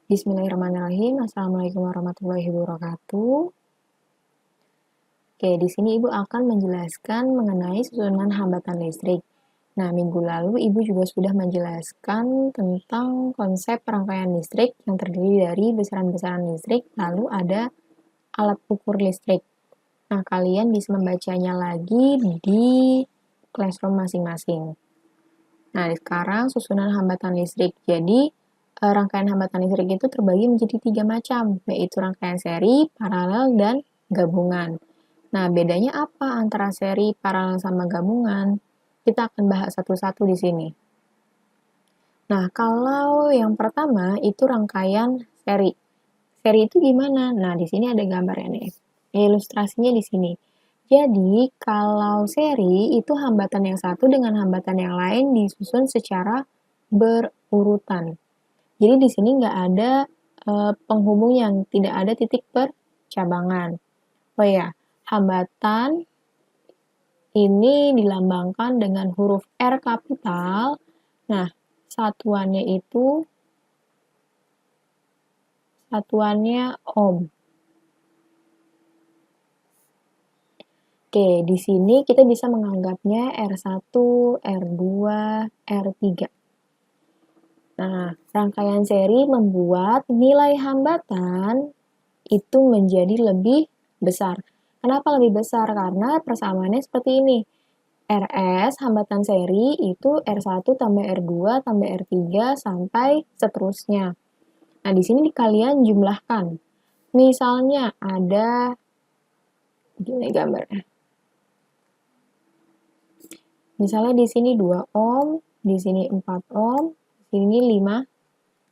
Bismillahirrahmanirrahim. Assalamualaikum warahmatullahi wabarakatuh. Oke, di sini Ibu akan menjelaskan mengenai susunan hambatan listrik. Nah, minggu lalu Ibu juga sudah menjelaskan tentang konsep rangkaian listrik yang terdiri dari besaran-besaran listrik, lalu ada alat ukur listrik. Nah, kalian bisa membacanya lagi di classroom masing-masing. Nah, sekarang susunan hambatan listrik. Jadi, rangkaian hambatan listrik itu terbagi menjadi 3 macam, yaitu rangkaian seri, paralel, dan gabungan. Nah, bedanya apa antara seri, paralel, sama gabungan? Kita akan bahas satu-satu di sini. Nah, kalau yang pertama itu rangkaian seri. Seri itu gimana? Nah, di sini ada gambarnya nih. Ilustrasinya di sini. Jadi, kalau seri itu hambatan yang satu dengan hambatan yang lain disusun secara berurutan. Jadi di sini nggak ada penghubung yang tidak ada titik percabangan. Oh ya, hambatan ini dilambangkan dengan huruf R kapital. Nah, satuannya ohm. Oke, di sini kita bisa menganggapnya R1, R2, R3. Nah, rangkaian seri membuat nilai hambatan itu menjadi lebih besar. Kenapa lebih besar? Karena persamaannya seperti ini. RS, hambatan seri, itu R1 tambah R2 tambah R3 sampai seterusnya. Nah, di sini kalian jumlahkan. Misalnya ada, gini gambarnya. Misalnya di sini 2 ohm, di sini 4 ohm, di sini 5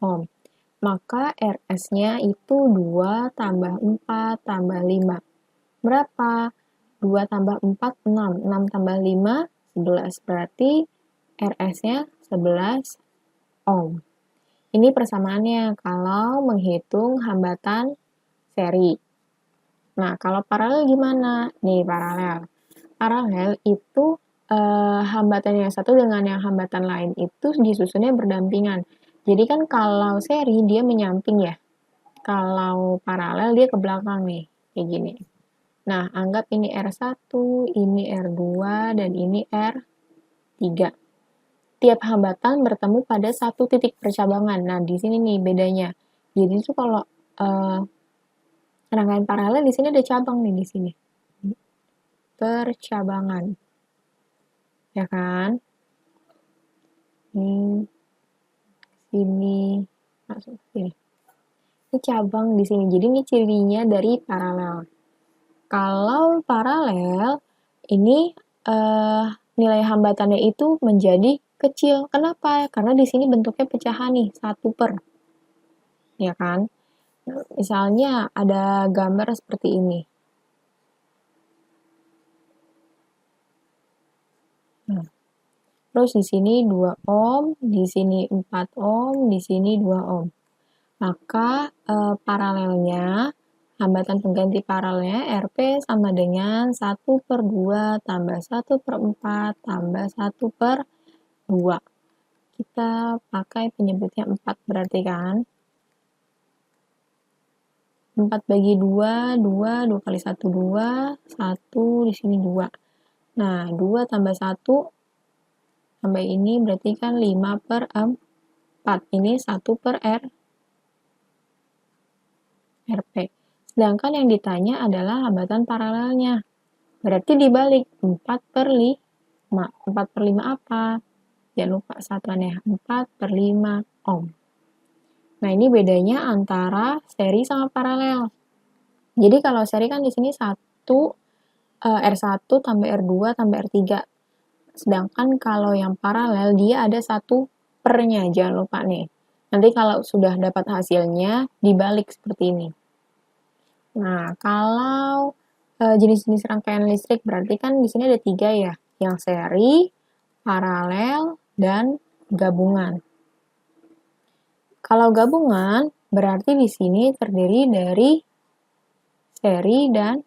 ohm. Maka RS-nya itu 2 tambah 4 tambah 5. Berapa? 2 tambah 4, 6. 6 tambah 5, 11. Berarti RS-nya 11 ohm. Ini persamaannya kalau menghitung hambatan seri. Nah, kalau paralel gimana? Nih, paralel. Paralel itu hambatan yang satu dengan yang hambatan lain itu disusunnya berdampingan. Jadi kan kalau seri dia menyamping ya. Kalau paralel dia ke belakang nih, kayak gini. Nah, anggap ini R1, ini R2, dan ini R3. Tiap hambatan bertemu pada satu titik percabangan. Nah, di sini nih bedanya. Jadi itu kalau rangkaian paralel di sini ada cabang nih di sini. Percabangan. Ya kan? Sini masuk sini. Ini cabang di sini. Jadi ini cirinya dari paralel. Kalau paralel ini nilai hambatannya itu menjadi kecil. Kenapa? Karena di sini bentuknya pecahan nih, 1 per. Ya kan? Misalnya ada gambar seperti ini. Nah, terus di sini 2 ohm, di sini 4 ohm, di sini 2 ohm. Maka paralelnya, hambatan pengganti paralelnya RP sama dengan 1 per 2 tambah 1 per 4 tambah 1 per 2. Kita pakai penyebutnya 4 berarti kan? 4 bagi 2, 2, 2 kali 1, 2, 1, di sini 2. Nah, 2 tambah 1, tambah ini berarti kan 5 per 4. Ini 1 per RP. Sedangkan yang ditanya adalah hambatan paralelnya. Berarti dibalik, 4 per 5. 4 per 5 apa? Jangan lupa satuannya, 4 per 5 ohm. Nah, ini bedanya antara seri sama paralel. Jadi kalau seri kan di sini R1 tambah R2 tambah R3. Sedangkan kalau yang paralel dia ada 1 pernya, jangan lupa nih. Nanti kalau sudah dapat hasilnya dibalik seperti ini. Nah, kalau jenis-jenis rangkaian listrik berarti kan di sini ada 3 ya, yang seri, paralel, dan gabungan. Kalau gabungan berarti di sini terdiri dari seri dan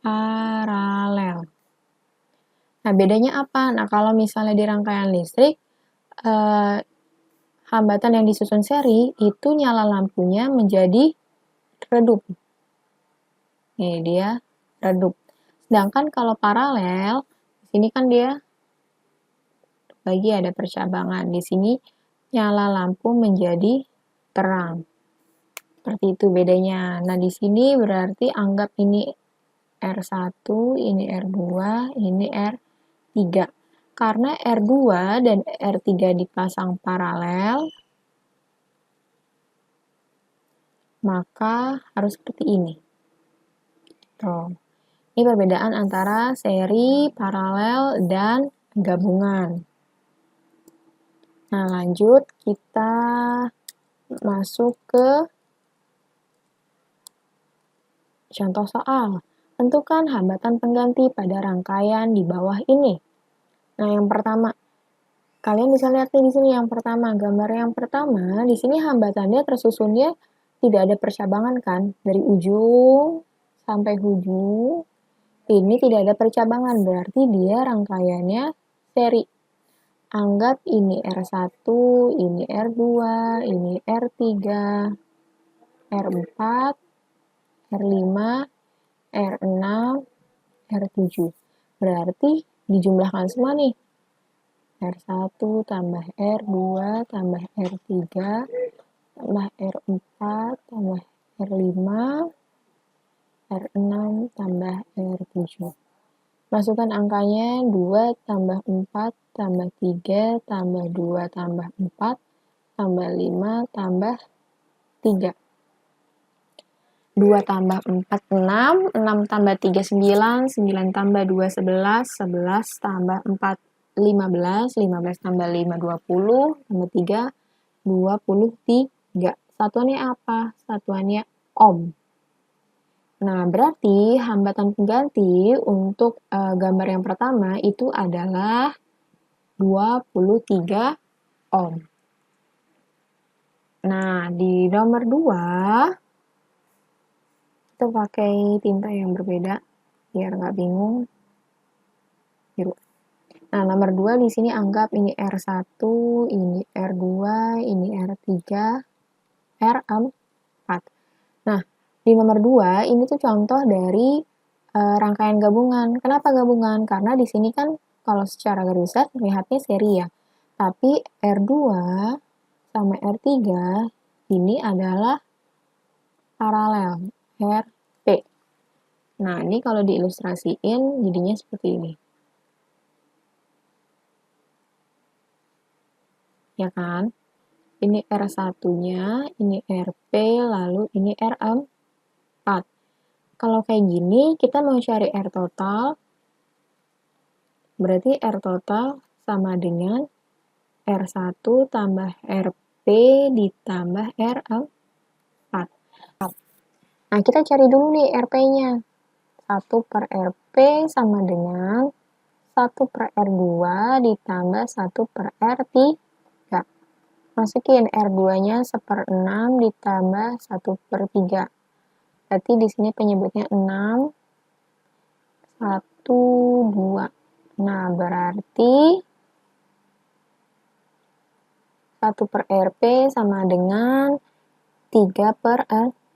paralel. Nah, bedanya apa? Nah, kalau misalnya di rangkaian listrik, hambatan yang disusun seri itu nyala lampunya menjadi redup. Ini dia redup. Sedangkan kalau paralel, di sini kan dia lagi ada percabangan. Di sini nyala lampu menjadi terang. Seperti itu bedanya. Nah, di sini berarti anggap ini R1, ini R2, ini R3. Karena R2 dan R3 dipasang paralel, maka harus seperti ini. Tuh. Ini perbedaan antara seri, paralel, dan gabungan. Nah, lanjut kita masuk ke contoh soal. Tentukan hambatan pengganti pada rangkaian di bawah ini. Nah, yang pertama, kalian bisa lihat nih di sini yang pertama, gambar yang pertama, di sini hambatannya tersusunnya tidak ada percabangan kan, dari ujung sampai ujung. Ini tidak ada percabangan, berarti dia rangkaiannya seri. Anggap ini R1, ini R2, ini R3, R4, R5, R6, R7. Berarti dijumlahkan semua nih. R1 tambah R2 tambah R3 tambah R4 tambah R5 R6 tambah R7. Masukkan angkanya 2 tambah 4 tambah 3 tambah 2 tambah 4 tambah 5 tambah 3. 2 tambah 4, 6, 6 tambah 3, 9, 9 tambah 2, 11, 11 tambah 4, 15, 15 tambah 5, 20, tambah 3, 23. Satuannya apa? Satuannya ohm. Nah, berarti hambatan pengganti untuk gambar yang pertama itu adalah 23 ohm. Nah, di nomor 2, kita pakai tinta yang berbeda, biar nggak bingung. Biru. Nah, nomor 2 di sini anggap ini R1, ini R2, ini R3, R4. Nah, di nomor 2 ini tuh contoh dari rangkaian gabungan. Kenapa gabungan? Karena di sini kan kalau secara garis besar terlihatnya seri ya. Tapi R2 sama R3 ini adalah paralel, RP. Nah, ini kalau diilustrasiin jadinya seperti ini. Ya kan? Ini R1-nya, ini RP, lalu ini R4. Kalau kayak gini, kita mau cari R total, berarti R total sama dengan R1 tambah RP ditambah R4. Nah, kita cari dulu nih RP-nya. 1 per RP sama dengan 1 per R2 ditambah 1 per R3. Masukin R2-nya 1/6 ditambah 1 per 3. Berarti di sini penyebutnya 6, 1, 2. Nah, berarti 1 per RP sama dengan 3 per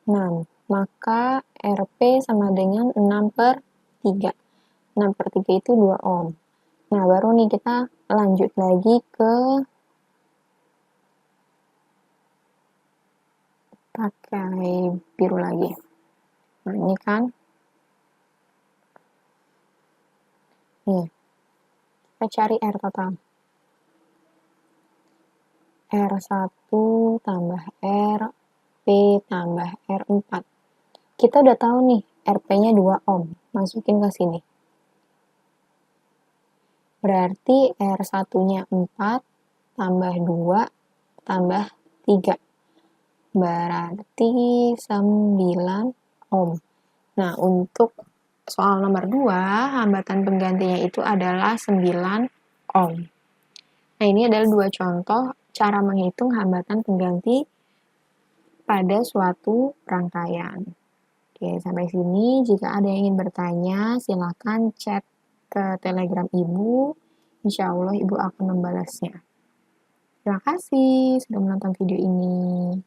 6. Maka RP sama dengan 6 per 3. 6 per 3 itu 2 ohm. Nah, baru nih kita lanjut lagi ke pakai biru lagi. Nah, ini kan. Nih, kita cari R total. R1 tambah RP tambah R4. Kita udah tahu nih, RP-nya 2 ohm. Masukin ke sini. Berarti R1-nya 4 tambah 2 tambah 3. Berarti 9 ohm. Nah, untuk soal nomor 2, hambatan penggantinya itu adalah 9 ohm. Nah, ini adalah 2 contoh cara menghitung hambatan pengganti pada suatu rangkaian. Oke, sampai sini. Jika ada yang ingin bertanya, silakan chat ke Telegram Ibu. Insya Allah Ibu akan membalasnya. Terima kasih sudah menonton video ini.